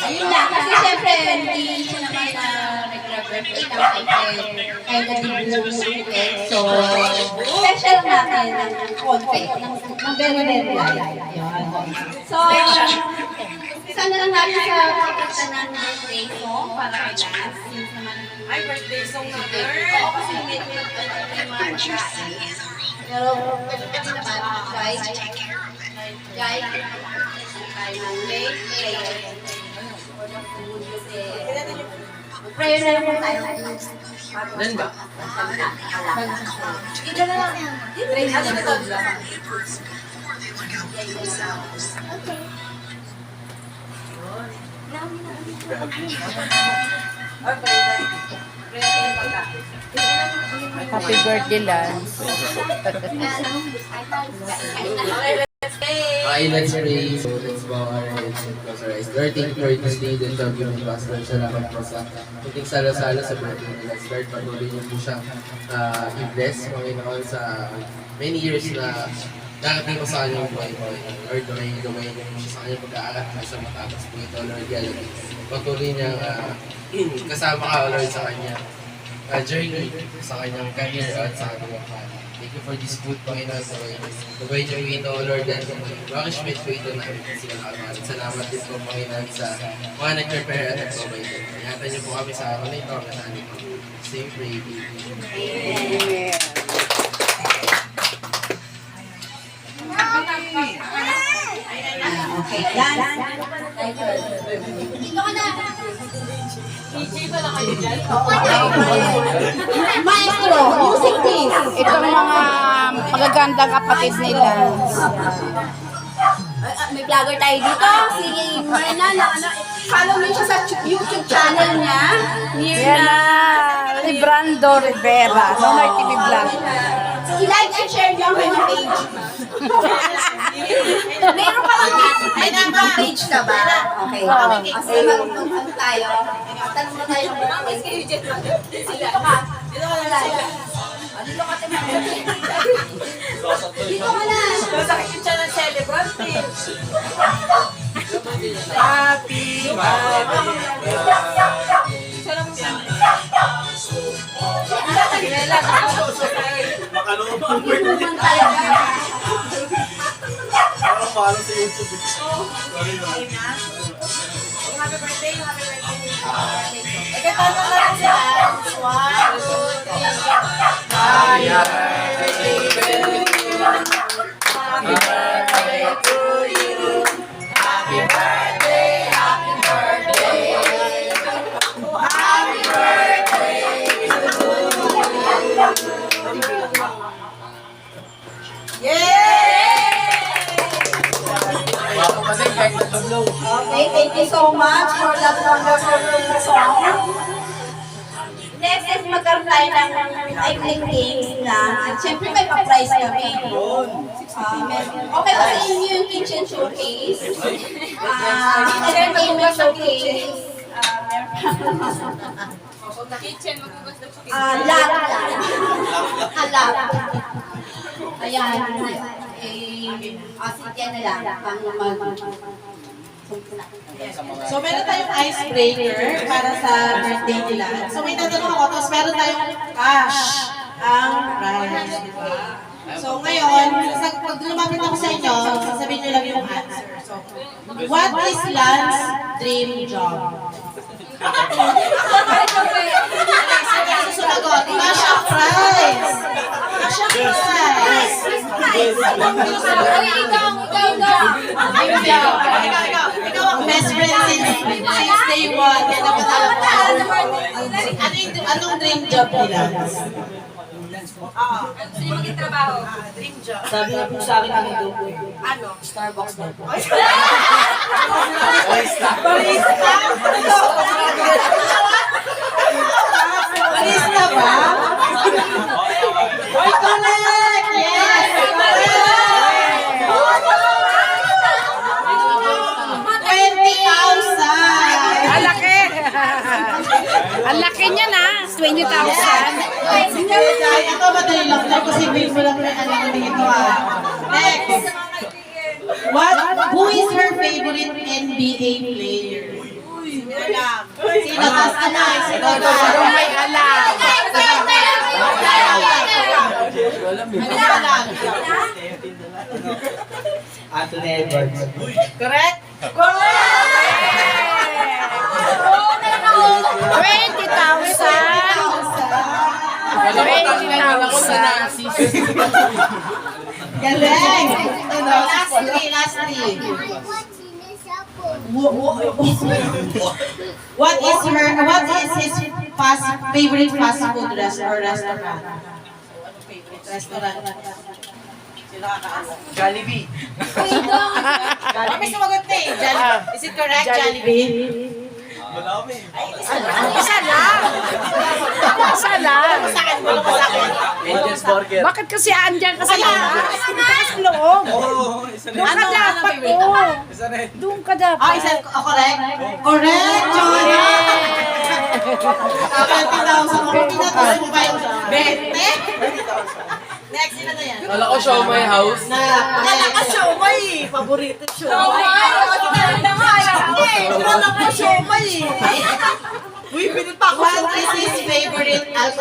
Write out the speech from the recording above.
Ayun lang, kasi syempre, hindi siya naman na regular birthday lang, kaya nag-i-blue. So, special natin ng konti, ng very, very light. So, sana lang natin sa pagkakita ng birthday song para kay Lance. Ay, birthday song na girl. Oo, kasi may mga pagkain. Pero, guys, prayer na lang tayo. Nan ba? Ito na lang. Pray na lang. Happy birthday, Lance. Okay, let's pray. So, let's bow our heads and close our eyes. Lord, thank you for this day that you have given to us. Lord, salamat po sa puting sala-sala sa birthday nila. Lord, patuloy niyo po siyang i-bless, Panginoon, sa many years na darating ko sa kanyang buhay po. Lord, gawin niyo po siya sa kanyang pag-aaral sa matapos po ito. Lord, yan, patuloy niyang kasama ka, Lord, sa kanyang journey, sa kanyang career at sa kanyang family. Thank you for this food, Panginoon. Gawin niyo ito, Lord, and makishmit po ito namin sila nakamalit. Salamat din po, Panginoon, sa mga nag-prepare at nag-provide ito. Ingatan niyo po kami sa araw na ito. Kasali po. Same pray. Amen. Okay, dance. Dito ka na. DJ ba lang kayo dyan? Maestro, music please. Itong mga magagandang kapatid nila. May vlogger tayo dito, si Mirna na follow mo siya sa YouTube channel niya. Yan na, si Brando Rivera, Nonoy TV Vlog. I-like and share niyo ang kanyang page. Meron pa lang may number page ka ba? Okay. Kasi mag-ano tayo. Tanong mo tayo ng mga kayo dyan. Dito ka. Dito ka na. Dito ka na. Dito ka na. Masakit yung siya ng celebrant eh. Happy birthday. Sarap mo siya. Makalumang Inuman tayo. Parang parang sa YouTube. Sorry na. Happy birthday, happy birthday. Ikatama lang siya. 1, 2, 3. Happy birthday to you. Happy birthday to you. Happy birthday, happy birthday. Happy birthday to you. Okay, thank you so much for that wonderful song. Next is magkaroon tayo ng cycling games na, siyempre may pa-prize kami. Okay ba sa inyo yung kitchen showcase? Entertainment showcase. Kitchen, magugas na po. Lab. Lab. Ayan. Asitya na lang. So, meron tayong icebreaker para sa birthday nila. So, may tatanong ako, tapos meron tayong cash ang prize, di ba? So, ngayon, pag lumapit ako sa inyo, sasabihin nyo lang yung answer. So, what is Lance's dream job? Sumagot, cash ang prize! Cash ang prize! Ikaw ang best friend since day one. Kaya dapat alam mo. Anong dream job nila? Gusto niyo maging trabaho? Dream job. Sabi na po sa akin ang ito. Ano? Starbucks na po. Barista ba? Ay, correct! Yes! Correct! 20,000! Ang laki! Ang laki niya na, 20,000. Ito madali lang. Dahil posible mo lang na ano dito ah. Next. Who is her favorite NBA NBA player? Sino lang? Sino mas ano? Sino lang? May alam. Ano lang? Anthony Edwards. Correct? 20,000. Galing! Lastly. What is his favorite fast food restaurant? Restaurant. Sino kakaalam? Jollibee. May sumagot na eh. Is it correct, Jollibee? Madami. Isa lang. Isa lang. Sa akin, wala pa sa akin. Angel's Burger. Bakit kasi andyan ka sa labas? Dito ka sa loob. Oo, isa Doon na. ka dapat po. Isa na yun. Doon ka dapat. Ah, isa, correct? Correct, Johnny! 20,000. Pinatas mo ba yung 20? Next, sino na yan? Wala ko show my house. Akala ka siomay. Paborito siomay. Akala ka siomay. Uy, pinagpako. What is his favorite alcohol?